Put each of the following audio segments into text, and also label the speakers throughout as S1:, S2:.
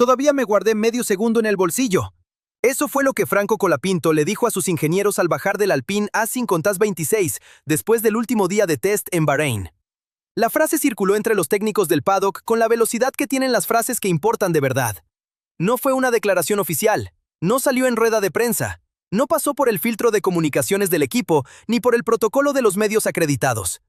S1: Todavía me guardé medio segundo en el bolsillo. Eso fue lo que Franco Colapinto le dijo a sus ingenieros al bajar del Alpine A5-26 después del último día de test en Bahrein. La frase circuló entre los técnicos del paddock con la velocidad que tienen las frases que importan de verdad. No fue una declaración oficial, no salió en rueda de prensa, no pasó por el filtro de comunicaciones del equipo ni por el protocolo de los medios acreditados.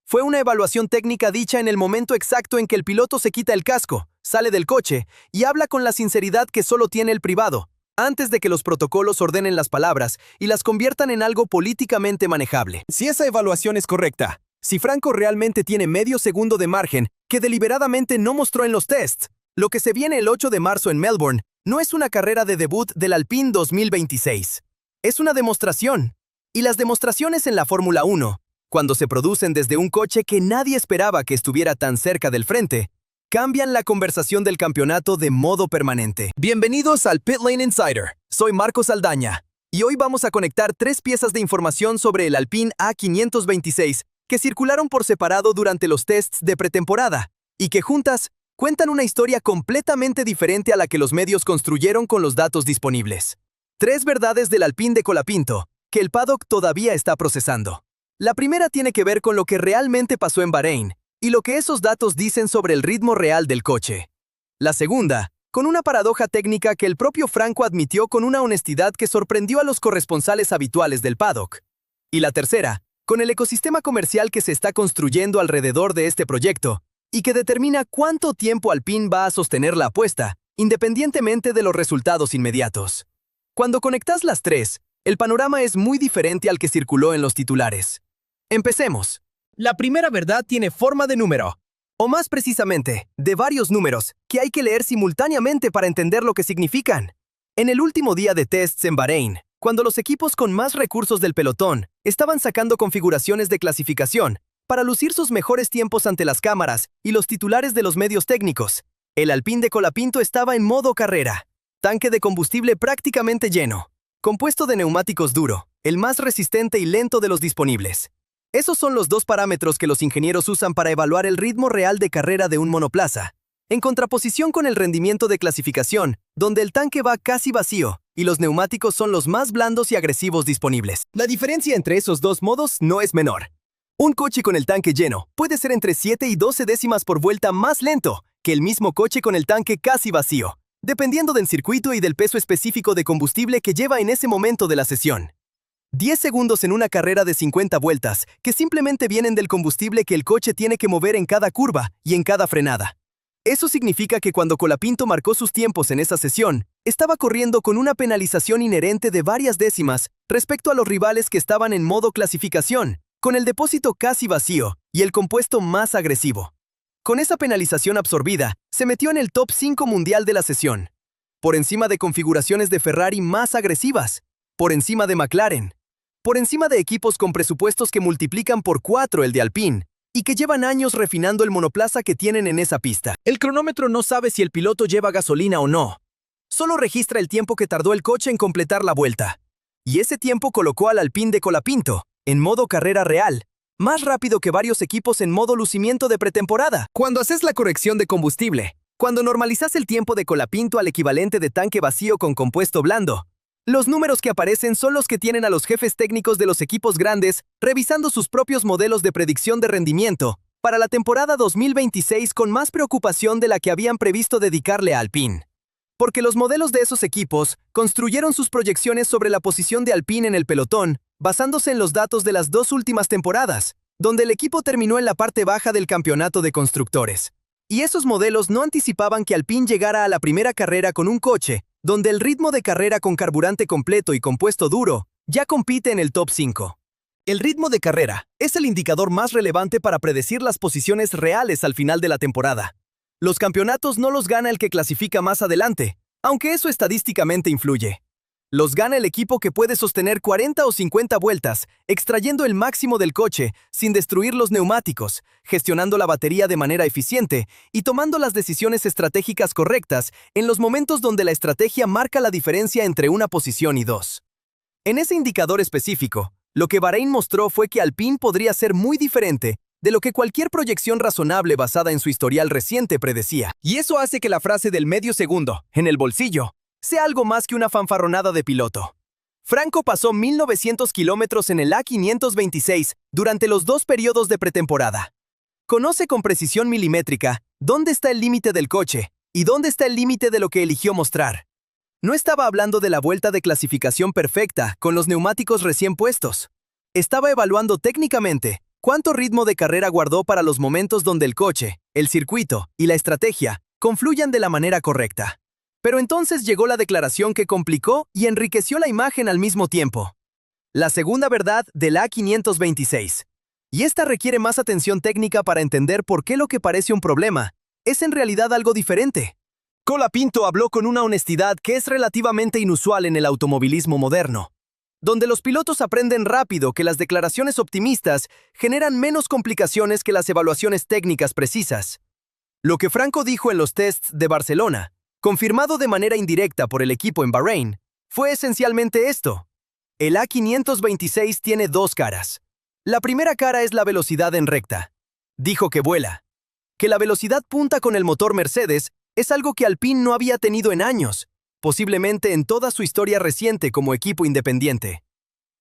S1: Fue una evaluación técnica dicha en el momento exacto en que el piloto se quita el casco, sale del coche y habla con la sinceridad que solo tiene el privado, antes de que los protocolos ordenen las palabras y las conviertan en algo políticamente manejable. Si esa evaluación es correcta, si Franco realmente tiene medio segundo de margen que deliberadamente no mostró en los tests, lo que se viene el 8 de marzo en Melbourne no es una carrera de debut del Alpine 2026. Es una demostración. Y las demostraciones en la Fórmula 1, cuando se producen desde un coche que nadie esperaba que estuviera tan cerca del frente, cambian la conversación del campeonato de modo permanente. Bienvenidos al Pit Lane Insider. Soy Marcos Saldaña. Y hoy vamos a conectar 3 piezas de información sobre el Alpine A526 que circularon por separado durante los tests de pretemporada y que juntas cuentan una historia completamente diferente a la que los medios construyeron con los datos disponibles. 3 verdades del Alpine de Colapinto que el paddock todavía está procesando. La primera tiene que ver con lo que realmente pasó en Bahrein y lo que esos datos dicen sobre el ritmo real del coche. La segunda, con una paradoja técnica que el propio Franco admitió con una honestidad que sorprendió a los corresponsales habituales del paddock. Y la tercera, con el ecosistema comercial que se está construyendo alrededor de este proyecto y que determina cuánto tiempo Alpine va a sostener la apuesta, independientemente de los resultados inmediatos. Cuando conectas las 3, el panorama es muy diferente al que circuló en los titulares. Empecemos. La primera verdad tiene forma de número, o más precisamente, de varios números, que hay que leer simultáneamente para entender lo que significan. En el último día de tests en Bahrein, cuando los equipos con más recursos del pelotón estaban sacando configuraciones de clasificación para lucir sus mejores tiempos ante las cámaras y los titulares de los medios técnicos, el Alpine de Colapinto estaba en modo carrera. Tanque de combustible prácticamente lleno, compuesto de neumáticos duro, el más resistente y lento de los disponibles. Esos son los 2 parámetros que los ingenieros usan para evaluar el ritmo real de carrera de un monoplaza, en contraposición con el rendimiento de clasificación, donde el tanque va casi vacío y los neumáticos son los más blandos y agresivos disponibles. La diferencia entre esos 2 modos no es menor. Un coche con el tanque lleno puede ser entre 7 y 12 décimas por vuelta más lento que el mismo coche con el tanque casi vacío, dependiendo del circuito y del peso específico de combustible que lleva en ese momento de la sesión. 10 segundos en una carrera de 50 vueltas, que simplemente vienen del combustible que el coche tiene que mover en cada curva y en cada frenada. Eso significa que cuando Colapinto marcó sus tiempos en esa sesión, estaba corriendo con una penalización inherente de varias décimas respecto a los rivales que estaban en modo clasificación, con el depósito casi vacío y el compuesto más agresivo. Con esa penalización absorbida, se metió en el top 5 mundial de la sesión, por encima de configuraciones de Ferrari más agresivas, por encima de McLaren, por encima de equipos con presupuestos que multiplican por 4 el de Alpine y que llevan años refinando el monoplaza que tienen en esa pista. El cronómetro no sabe si el piloto lleva gasolina o no. Solo registra el tiempo que tardó el coche en completar la vuelta. Y ese tiempo colocó al Alpine de Colapinto en modo carrera real, más rápido que varios equipos en modo lucimiento de pretemporada. Cuando haces la corrección de combustible, cuando normalizas el tiempo de Colapinto al equivalente de tanque vacío con compuesto blando, los números que aparecen son los que tienen a los jefes técnicos de los equipos grandes revisando sus propios modelos de predicción de rendimiento para la temporada 2026 con más preocupación de la que habían previsto dedicarle a Alpine. Porque los modelos de esos equipos construyeron sus proyecciones sobre la posición de Alpine en el pelotón basándose en los datos de las 2 últimas temporadas, donde el equipo terminó en la parte baja del campeonato de constructores. Y esos modelos no anticipaban que Alpine llegara a la primera carrera con un coche donde el ritmo de carrera con carburante completo y compuesto duro ya compite en el top 5. El ritmo de carrera es el indicador más relevante para predecir las posiciones reales al final de la temporada. Los campeonatos no los gana el que clasifica más adelante, aunque eso estadísticamente influye. Los gana el equipo que puede sostener 40 o 50 vueltas, extrayendo el máximo del coche sin destruir los neumáticos, gestionando la batería de manera eficiente y tomando las decisiones estratégicas correctas en los momentos donde la estrategia marca la diferencia entre una posición y 2. En ese indicador específico, lo que Bahrein mostró fue que Alpine podría ser muy diferente de lo que cualquier proyección razonable basada en su historial reciente predecía. Y eso hace que la frase del medio segundo, en el bolsillo, sea algo más que una fanfarronada de piloto. Franco pasó 1900 kilómetros en el A526 durante los 2 periodos de pretemporada. Conoce con precisión milimétrica dónde está el límite del coche y dónde está el límite de lo que eligió mostrar. No estaba hablando de la vuelta de clasificación perfecta con los neumáticos recién puestos. Estaba evaluando técnicamente cuánto ritmo de carrera guardó para los momentos donde el coche, el circuito y la estrategia confluyan de la manera correcta. Pero entonces llegó la declaración que complicó y enriqueció la imagen al mismo tiempo. La segunda verdad del A526. Y esta requiere más atención técnica para entender por qué lo que parece un problema es en realidad algo diferente. Colapinto habló con una honestidad que es relativamente inusual en el automovilismo moderno, donde los pilotos aprenden rápido que las declaraciones optimistas generan menos complicaciones que las evaluaciones técnicas precisas. Lo que Franco dijo en los tests de Barcelona, confirmado de manera indirecta por el equipo en Bahrein, fue esencialmente esto. El A526 tiene 2 caras. La primera cara es la velocidad en recta. Dijo que vuela. Que la velocidad punta con el motor Mercedes es algo que Alpine no había tenido en años, posiblemente en toda su historia reciente como equipo independiente.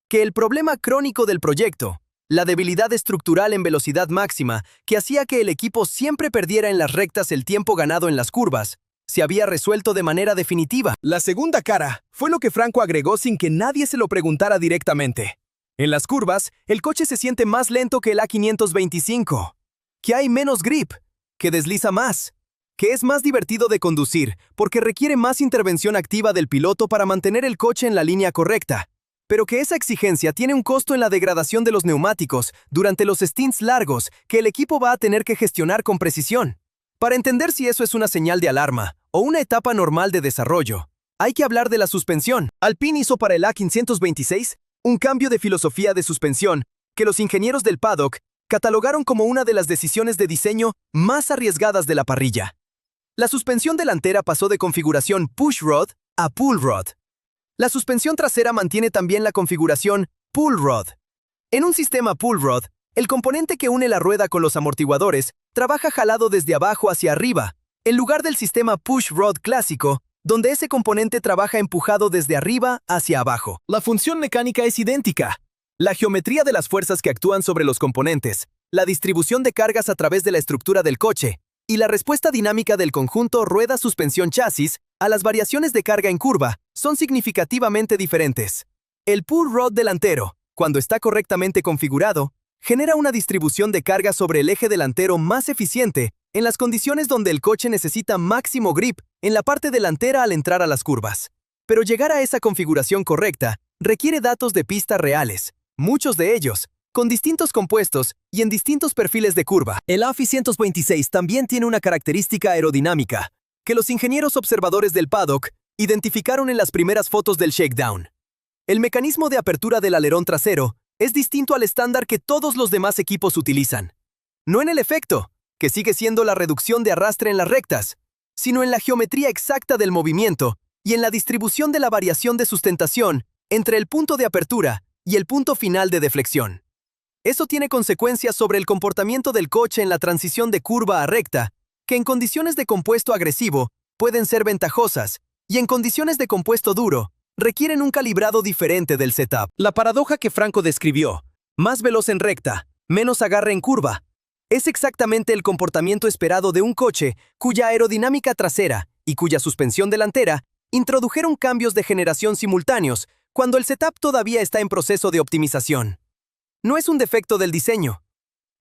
S1: Que el problema crónico del proyecto, la debilidad estructural en velocidad máxima que hacía que el equipo siempre perdiera en las rectas el tiempo ganado en las curvas, se había resuelto de manera definitiva. La segunda cara fue lo que Franco agregó sin que nadie se lo preguntara directamente. En las curvas, el coche se siente más lento que el A525, que hay menos grip, que desliza más, que es más divertido de conducir porque requiere más intervención activa del piloto para mantener el coche en la línea correcta, pero que esa exigencia tiene un costo en la degradación de los neumáticos durante los stints largos que el equipo va a tener que gestionar con precisión. Para entender si eso es una señal de alarma o una etapa normal de desarrollo, hay que hablar de la suspensión. Alpine hizo para el A526 un cambio de filosofía de suspensión que los ingenieros del paddock catalogaron como una de las decisiones de diseño más arriesgadas de la parrilla. La suspensión delantera pasó de configuración push rod a pull rod. La suspensión trasera mantiene también la configuración pull rod. En un sistema pull rod, el componente que une la rueda con los amortiguadores trabaja jalado desde abajo hacia arriba, en lugar del sistema push rod clásico, donde ese componente trabaja empujado desde arriba hacia abajo. La función mecánica es idéntica. La geometría de las fuerzas que actúan sobre los componentes, la distribución de cargas a través de la estructura del coche y la respuesta dinámica del conjunto rueda-suspensión-chasis a las variaciones de carga en curva son significativamente diferentes. El pull rod delantero, cuando está correctamente configurado, genera una distribución de carga sobre el eje delantero más eficiente en las condiciones donde el coche necesita máximo grip en la parte delantera al entrar a las curvas. Pero llegar a esa configuración correcta requiere datos de pista reales, muchos de ellos, con distintos compuestos y en distintos perfiles de curva. El A526 también tiene una característica aerodinámica que los ingenieros observadores del paddock identificaron en las primeras fotos del shakedown. El mecanismo de apertura del alerón trasero es distinto al estándar que todos los demás equipos utilizan. No en el efecto, que sigue siendo la reducción de arrastre en las rectas, sino en la geometría exacta del movimiento y en la distribución de la variación de sustentación entre el punto de apertura y el punto final de deflexión. Eso tiene consecuencias sobre el comportamiento del coche en la transición de curva a recta, que en condiciones de compuesto agresivo pueden ser ventajosas y en condiciones de compuesto duro requieren un calibrado diferente del setup. La paradoja que Franco describió, más veloz en recta, menos agarre en curva, es exactamente el comportamiento esperado de un coche cuya aerodinámica trasera y cuya suspensión delantera introdujeron cambios de generación simultáneos cuando el setup todavía está en proceso de optimización. No es un defecto del diseño.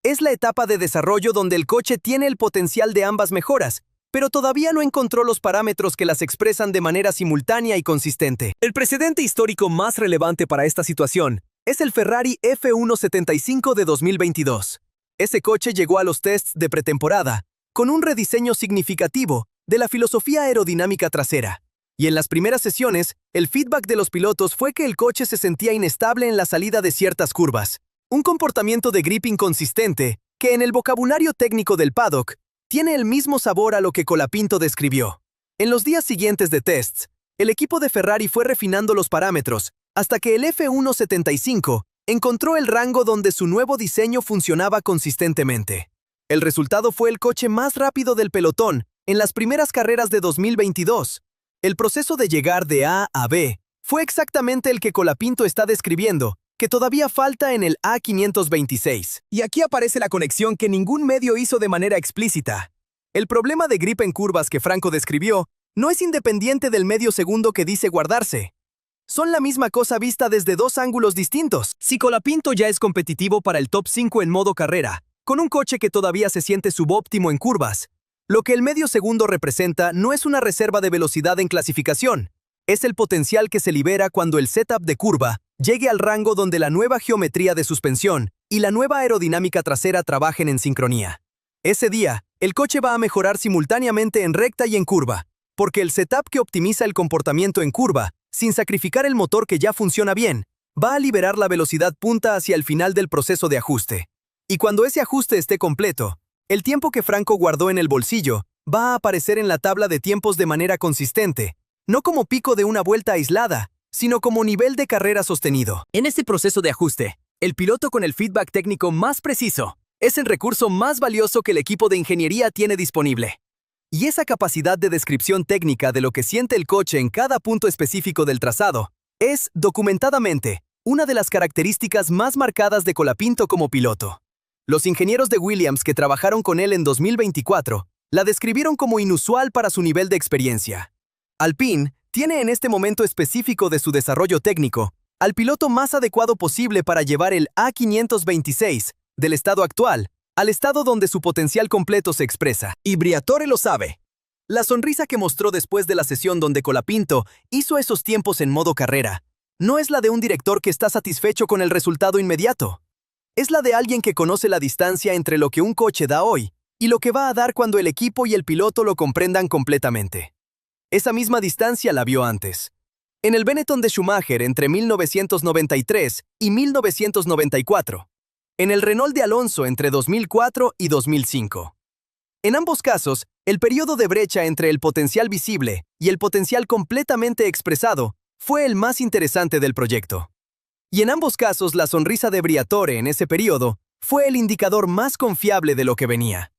S1: Es la etapa de desarrollo donde el coche tiene el potencial de ambas mejoras, pero todavía no encontró los parámetros que las expresan de manera simultánea y consistente. El precedente histórico más relevante para esta situación es el Ferrari F175 de 2022. Ese coche llegó a los tests de pretemporada con un rediseño significativo de la filosofía aerodinámica trasera. Y en las primeras sesiones, el feedback de los pilotos fue que el coche se sentía inestable en la salida de ciertas curvas. Un comportamiento de grip inconsistente que en el vocabulario técnico del paddock tiene el mismo sabor a lo que Colapinto describió. En los días siguientes de tests, el equipo de Ferrari fue refinando los parámetros hasta que el F175 encontró el rango donde su nuevo diseño funcionaba consistentemente. El resultado fue el coche más rápido del pelotón en las primeras carreras de 2022. El proceso de llegar de A a B fue exactamente el que Colapinto está describiendo, que todavía falta en el A526. Y aquí aparece la conexión que ningún medio hizo de manera explícita. El problema de grip en curvas que Franco describió no es independiente del medio segundo que dice guardarse. Son la misma cosa vista desde dos ángulos distintos. Si Colapinto ya es competitivo para el top 5 en modo carrera, con un coche que todavía se siente subóptimo en curvas, lo que el medio segundo representa no es una reserva de velocidad en clasificación, es el potencial que se libera cuando el setup de curva llegue al rango donde la nueva geometría de suspensión y la nueva aerodinámica trasera trabajen en sincronía. Ese día, el coche va a mejorar simultáneamente en recta y en curva, porque el setup que optimiza el comportamiento en curva, sin sacrificar el motor que ya funciona bien, va a liberar la velocidad punta hacia el final del proceso de ajuste. Y cuando ese ajuste esté completo, el tiempo que Franco guardó en el bolsillo va a aparecer en la tabla de tiempos de manera consistente, no como pico de una vuelta aislada, sino como nivel de carrera sostenido. En este proceso de ajuste, el piloto con el feedback técnico más preciso es el recurso más valioso que el equipo de ingeniería tiene disponible. Y esa capacidad de descripción técnica de lo que siente el coche en cada punto específico del trazado es, documentadamente, una de las características más marcadas de Colapinto como piloto. Los ingenieros de Williams que trabajaron con él en 2024 la describieron como inusual para su nivel de experiencia. Alpine tiene en este momento específico de su desarrollo técnico al piloto más adecuado posible para llevar el A526 del estado actual al estado donde su potencial completo se expresa. Y Briatore lo sabe. La sonrisa que mostró después de la sesión donde Colapinto hizo esos tiempos en modo carrera no es la de un director que está satisfecho con el resultado inmediato. Es la de alguien que conoce la distancia entre lo que un coche da hoy y lo que va a dar cuando el equipo y el piloto lo comprendan completamente. Esa misma distancia la vio antes. En el Benetton de Schumacher entre 1993 y 1994. En el Renault de Alonso entre 2004 y 2005. En ambos casos, el periodo de brecha entre el potencial visible y el potencial completamente expresado fue el más interesante del proyecto. Y en ambos casos, la sonrisa de Briatore en ese periodo fue el indicador más confiable de lo que venía.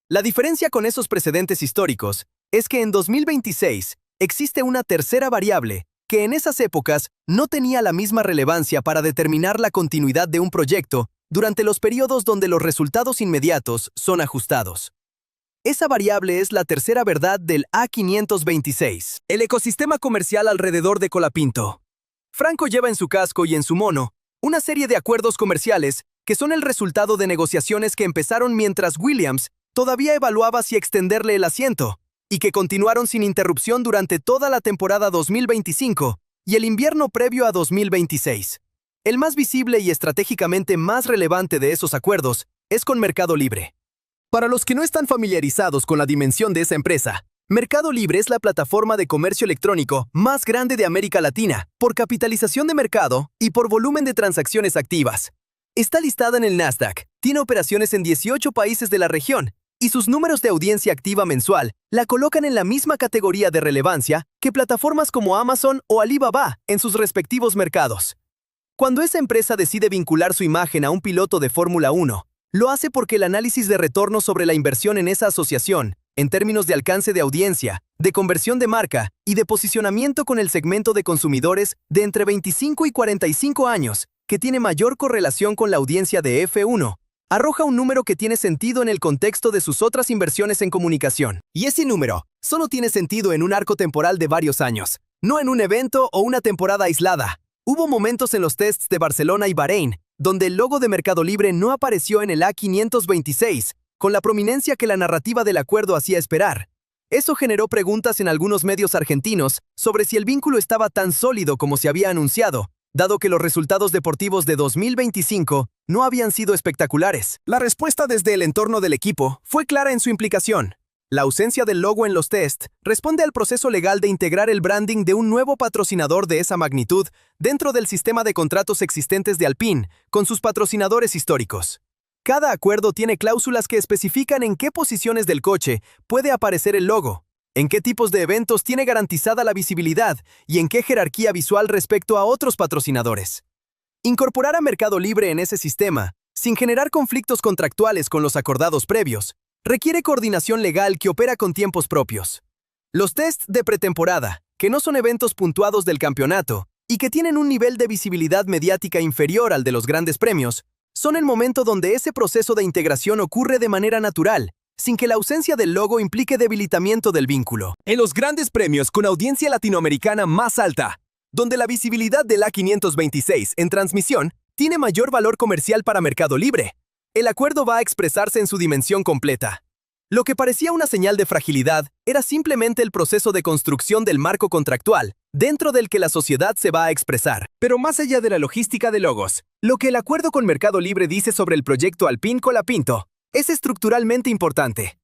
S1: La diferencia con esos precedentes históricos es que en 2026 existe una tercera variable que en esas épocas no tenía la misma relevancia para determinar la continuidad de un proyecto durante los periodos donde los resultados inmediatos son ajustados. Esa variable es la tercera verdad del A526, el ecosistema comercial alrededor de Colapinto. Franco lleva en su casco y en su mono una serie de acuerdos comerciales que son el resultado de negociaciones que empezaron mientras Williams todavía evaluaba si extenderle el asiento, y que continuaron sin interrupción durante toda la temporada 2025 y el invierno previo a 2026. El más visible y estratégicamente más relevante de esos acuerdos es con Mercado Libre. Para los que no están familiarizados con la dimensión de esa empresa, Mercado Libre es la plataforma de comercio electrónico más grande de América Latina, por capitalización de mercado y por volumen de transacciones activas. Está listada en el Nasdaq, tiene operaciones en 18 países de la región, y sus números de audiencia activa mensual la colocan en la misma categoría de relevancia que plataformas como Amazon o Alibaba en sus respectivos mercados. Cuando esa empresa decide vincular su imagen a un piloto de Fórmula 1, lo hace porque el análisis de retorno sobre la inversión en esa asociación, en términos de alcance de audiencia, de conversión de marca y de posicionamiento con el segmento de consumidores de entre 25 y 45 años, que tiene mayor correlación con la audiencia de F1, arroja un número que tiene sentido en el contexto de sus otras inversiones en comunicación. Y ese número solo tiene sentido en un arco temporal de varios años, no en un evento o una temporada aislada. Hubo momentos en los tests de Barcelona y Bahrein, donde el logo de Mercado Libre no apareció en el A526, con la prominencia que la narrativa del acuerdo hacía esperar. Eso generó preguntas en algunos medios argentinos sobre si el vínculo estaba tan sólido como se había anunciado, dado que los resultados deportivos de 2025 no habían sido espectaculares. La respuesta desde el entorno del equipo fue clara en su implicación. La ausencia del logo en los test responde al proceso legal de integrar el branding de un nuevo patrocinador de esa magnitud dentro del sistema de contratos existentes de Alpine con sus patrocinadores históricos. Cada acuerdo tiene cláusulas que especifican en qué posiciones del coche puede aparecer el logo, en qué tipos de eventos tiene garantizada la visibilidad y en qué jerarquía visual respecto a otros patrocinadores. Incorporar a Mercado Libre en ese sistema, sin generar conflictos contractuales con los acordados previos, requiere coordinación legal que opera con tiempos propios. Los tests de pretemporada, que no son eventos puntuados del campeonato y que tienen un nivel de visibilidad mediática inferior al de los grandes premios, son el momento donde ese proceso de integración ocurre de manera natural, sin que la ausencia del logo implique debilitamiento del vínculo.
S2: En los grandes premios con audiencia latinoamericana más alta, donde la visibilidad del A526 en transmisión tiene mayor valor comercial para Mercado Libre, el acuerdo va a expresarse en su dimensión completa. Lo que parecía una señal de fragilidad era simplemente el proceso de construcción del marco contractual, dentro del que la sociedad se va a expresar. Pero más allá de la logística de logos, lo que el acuerdo con Mercado Libre dice sobre el proyecto Alpine Colapinto es estructuralmente importante.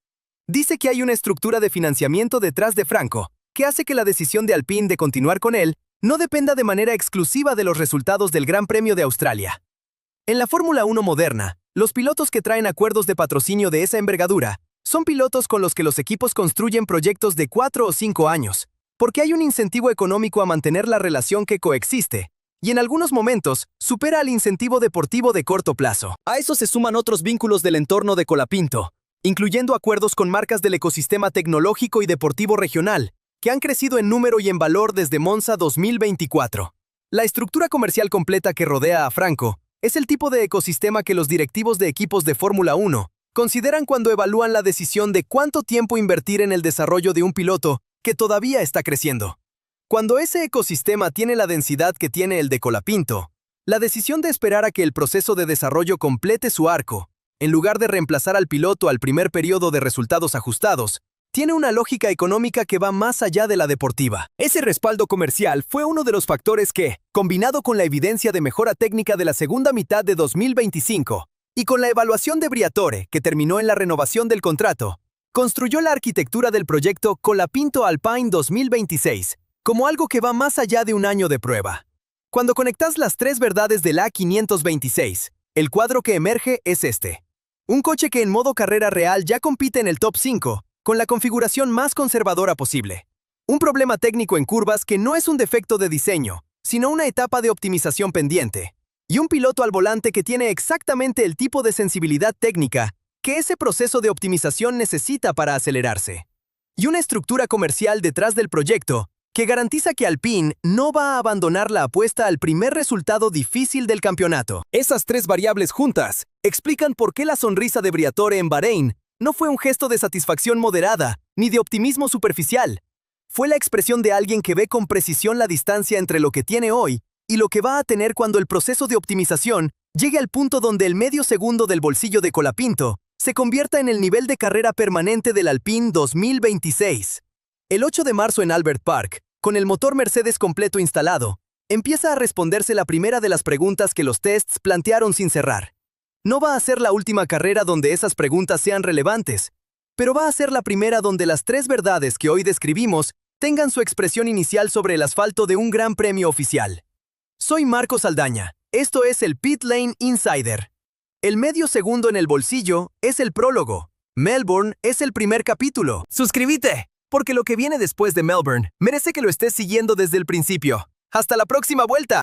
S2: Dice que hay una estructura de financiamiento detrás de Franco, que hace que la decisión de Alpine de continuar con él no dependa de manera exclusiva de los resultados del Gran Premio de Australia. En la Fórmula 1 moderna, los pilotos que traen acuerdos de patrocinio de esa envergadura son pilotos con los que los equipos construyen proyectos de 4 o 5 años, porque hay un incentivo económico a mantener la relación que coexiste, y en algunos momentos supera al incentivo deportivo de corto plazo. A eso se suman otros vínculos del entorno de Colapinto, incluyendo acuerdos con marcas del ecosistema tecnológico y deportivo regional, que han crecido en número y en valor desde Monza 2024. La estructura comercial completa que rodea a Franco es el tipo de ecosistema que los directivos de equipos de Fórmula 1 consideran cuando evalúan la decisión de cuánto tiempo invertir en el desarrollo de un piloto que todavía está creciendo. Cuando ese ecosistema tiene la densidad que tiene el de Colapinto, la decisión de esperar a que el proceso de desarrollo complete su arco, en lugar de reemplazar al piloto al primer periodo de resultados ajustados, tiene una lógica económica que va más allá de la deportiva. Ese respaldo comercial fue uno de los factores que, combinado con la evidencia de mejora técnica de la segunda mitad de 2025, y con la evaluación de Briatore, que terminó en la renovación del contrato, construyó la arquitectura del proyecto Colapinto Alpine 2026, como algo que va más allá de un año de prueba. Cuando conectas las tres verdades del A526, el cuadro que emerge es este. Un coche que en modo carrera real ya compite en el top 5, con la configuración más conservadora posible. Un problema técnico en curvas que no es un defecto de diseño, sino una etapa de optimización pendiente. Y un piloto al volante que tiene exactamente el tipo de sensibilidad técnica que ese proceso de optimización necesita para acelerarse. Y una estructura comercial detrás del proyecto que garantiza que Alpine no va a abandonar la apuesta al primer resultado difícil del campeonato. Esas tres variables juntas explican por qué la sonrisa de Briatore en Bahrein no fue un gesto de satisfacción moderada ni de optimismo superficial. Fue la expresión de alguien que ve con precisión la distancia entre lo que tiene hoy y lo que va a tener cuando el proceso de optimización llegue al punto donde el medio segundo del bolsillo de Colapinto se convierta en el nivel de carrera permanente del Alpine 2026. El 8 de marzo en Albert Park, con el motor Mercedes completo instalado, empieza a responderse la primera de las preguntas que los tests plantearon sin cerrar. No va a ser la última carrera donde esas preguntas sean relevantes, pero va a ser la primera donde las tres verdades que hoy describimos tengan su expresión inicial sobre el asfalto de un gran premio oficial. Soy Marco Saldaña, esto es el Pit Lane Insider. El medio segundo en el bolsillo es el prólogo. Melbourne es el primer capítulo. Suscríbete, porque lo que viene después de Melbourne merece que lo estés siguiendo desde el principio. ¡Hasta la próxima vuelta!